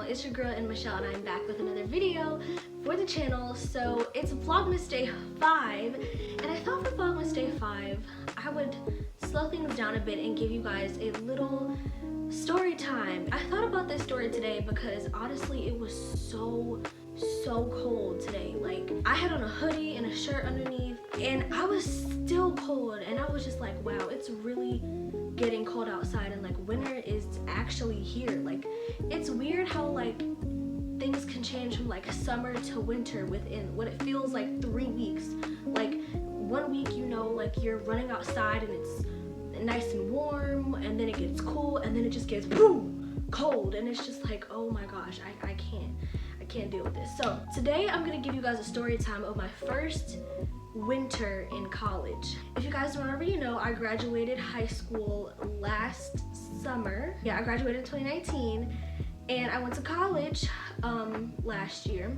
It's your girl Michelle, and I'm back with another video for the channel. So it's Vlogmas Day 5, and I thought for Vlogmas Day 5 I would slow things down a bit and give you guys a little story time. I thought about this story today because honestly it was so cold today. Like, I had on a hoodie and a shirt underneath and I was still cold, and I was just like, wow, it's really getting cold outside, and like winter is actually here. Like, it's weird how like things can change from like summer to winter within what it feels like 3 weeks. Like 1 week, you know, like you're running outside and it's nice and warm, and then it gets cool, and then it just gets boom cold, and it's just like, oh my gosh, I can't deal with this. So today I'm gonna give you guys a story time of my first winter in college. If you guys don't already know, I graduated high school last summer. Yeah, I graduated in 2019, and I went to college last year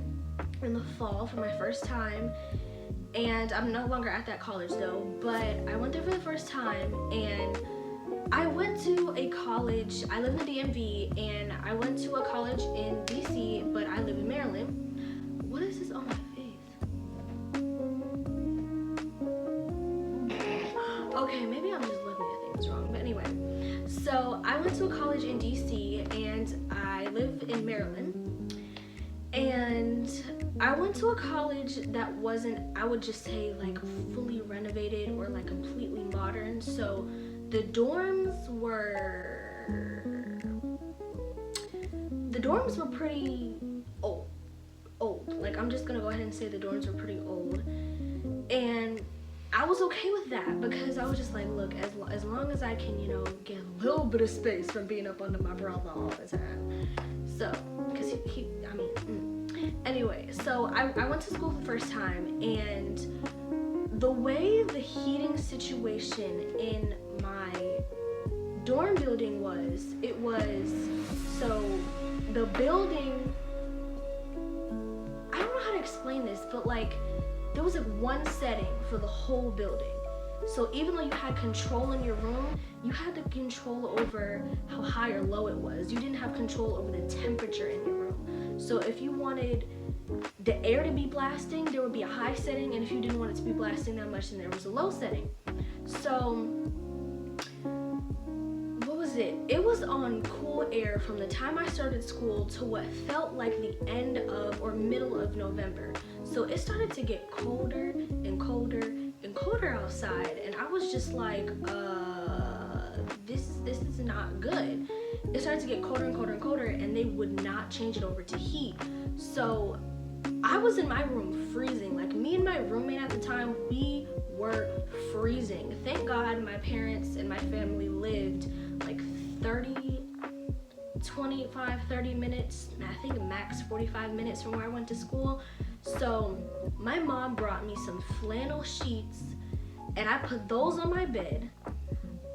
in the fall for my first time. And I'm no longer at that college though, but I went there for the first time, and I went to a college. I live in the DMV, and I went to a college in DC, but I live in Maryland. What is this on my face? Okay, maybe I'm just looking at things wrong, but anyway. So I went to a college in DC, and I live in Maryland. And I went to a college that wasn't, I would just say, like fully renovated or like completely modern. So the dorms were pretty old. Like, I'm just gonna go ahead and say the dorms were pretty old, and I was okay with that because I was just like, look, as long as I can, you know, get a little bit of space from being up under my brother all the time. So, because anyway, so I went to school for the first time, and the way the heating situation in my dorm building was, so the building, I don't know how to explain this, but like there was like one setting for the whole building. So even though you had control in your room, you had the control over how high or low it was. You didn't have control over the temperature in your room. So if you wanted the air to be blasting, there would be a high setting, and if you didn't want it to be blasting that much, then there was a low setting. So what was it? It was on cool air from the time I started school to what felt like the end of or middle of November. So it started to get colder and colder and colder outside, and I was just like, this is not good. It started to get colder and colder and colder, and they would not change it over to heat. So I was in my room freezing. Like, me and my roommate at the time, we were freezing. Thank God my parents and my family lived like 30 minutes, I think max 45 minutes from where I went to school. So my mom brought me some flannel sheets, and I put those on my bed.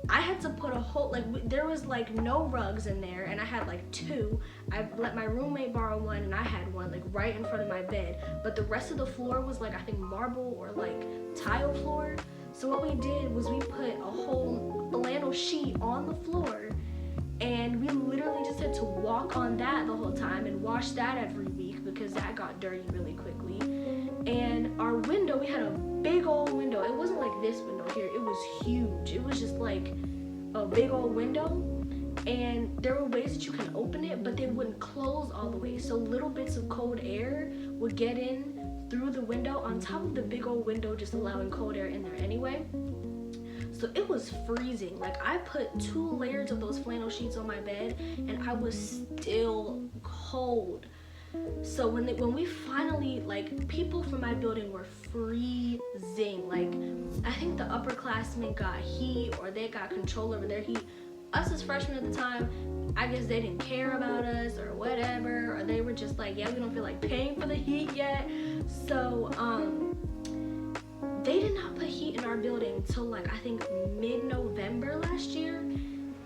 I had to put a whole, like, there was like no rugs in there, and I had like 2. I let my roommate borrow one, and I had one like right in front of my bed, but the rest of the floor was like, I think marble or like tile floor. So what we did was we put a whole flannel sheet on the floor, and we literally just had to walk on that the whole time and wash that every week because that got dirty really quickly. And our window, we had a big old window. It wasn't like this window here, it was huge. It was just like a big old window, and there were ways that you can open it, but they wouldn't close all the way. So little bits of cold air would get in through the window on top of the big old window, just allowing cold air in there anyway. So it was freezing. Like, I put 2 layers of those flannel sheets on my bed, and I was still cold. So when we finally, like, people from my building were freezing. Like, I think the upperclassmen got heat, or they got control over their heat. Us as freshmen at the time, I guess they didn't care about us or whatever, or they were just like, yeah, we don't feel like paying for the heat yet. So they did not put heat in our building till like, I think mid-November last year.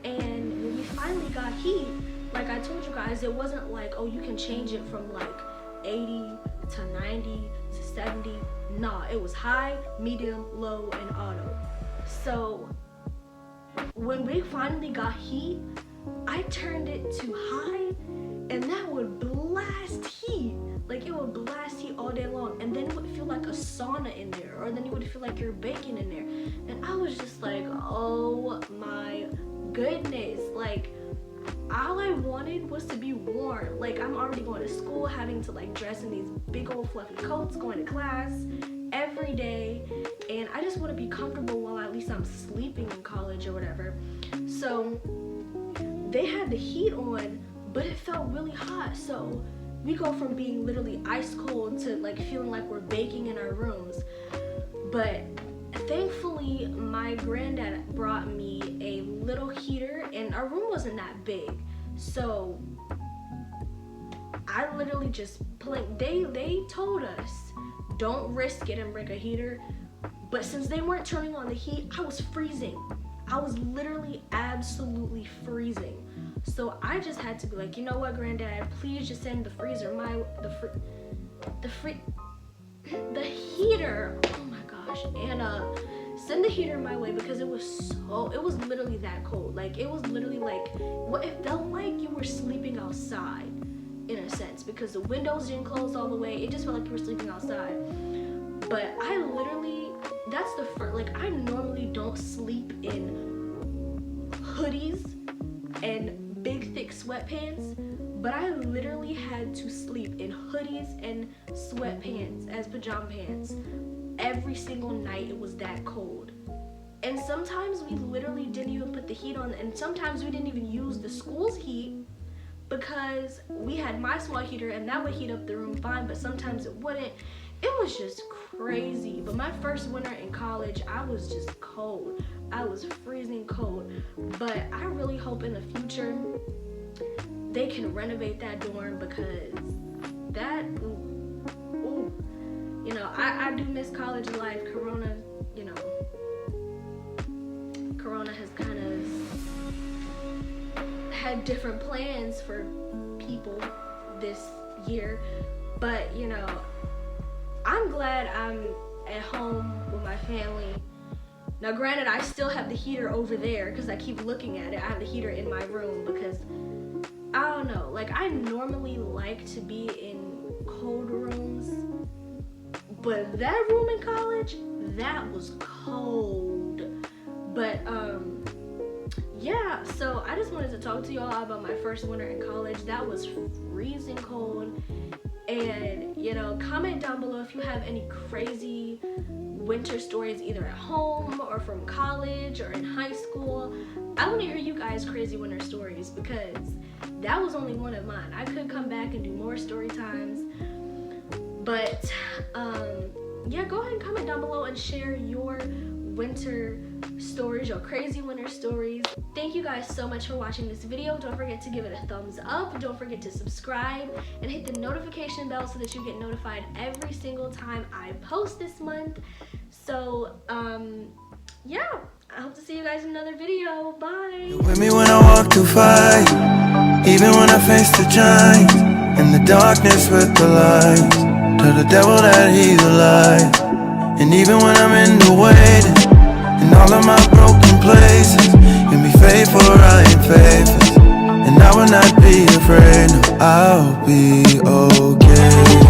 And when we finally got heat, like I told you guys, it wasn't like, oh, you can change it from like 80 to 90 to 70. Nah, it was high, medium, low, and auto. So when we finally got heat, I turned it to high, and that would blast heat. Like it would blast heat all day long, and then it would feel like a sauna in there, or then you would feel like you're baking in there. And I was just like, oh my goodness, like all I wanted was to be warm. Like I'm already going to school, having to like dress in these big old fluffy coats, going to class every day, and I just want to be comfortable while at least I'm sleeping in college or whatever. So they had the heat on, but it felt really hot. So we go from being literally ice cold to like feeling like we're baking in our rooms. But thankfully my granddad brought me a little heater, and our room wasn't that big, so I literally just they told us don't risk it and bring a heater, but since they weren't turning on the heat, I was freezing. I was literally absolutely freezing. So I just had to be like, you know what, Granddad, please just send the heater. Oh my gosh, and send the heater my way, because it was literally that cold. Like it was literally like what it felt like you were sleeping outside in a sense, because the windows didn't close all the way. It just felt like you were sleeping outside. But I literally, that's the first, like I normally don't sleep in hoodies and big thick sweatpants, but I literally had to sleep in hoodies and sweatpants as pajama pants every single night. It was that cold. And sometimes we literally didn't even put the heat on, and sometimes we didn't even use the school's heat, because we had my small heater and that would heat up the room fine, but sometimes it wouldn't. It was just crazy. But my first winter in college, I was just cold. I was freezing cold. But I really hope in the future they can renovate that dorm, because that, ooh, you know, I do miss college life. Corona, you know, Corona has kind of had different plans for people this year, but you know, I'm glad I'm at home with my family. Now granted, I still have the heater over there because I keep looking at it. I have the heater in my room because I don't know, like I normally like to be in cold rooms, but that room in college, that was cold. But yeah, so I just wanted to talk to y'all about my first winter in college. That was freezing cold. And you know, comment down below if you have any crazy winter stories, either at home or from college or in high school. I want to hear you guys' crazy winter stories, because that was only one of mine. I could come back and do more story times, but yeah, go ahead and comment down below and share your winter stories, your crazy winter stories. Thank you guys so much for watching this video. Don't forget to give it a thumbs up. Don't forget to subscribe and hit the notification bell so that you get notified every single time I post this month. So yeah, I hope to see you guys in another video. Bye. You're with me when I walk through fire, even when I face the giants, in the darkness with the light. Tell the devil that he's a lie. And even when I'm in the waiting, in all of my broken places, you'll be faithful or I ain't faithless. And I will not be afraid, no, I'll be okay.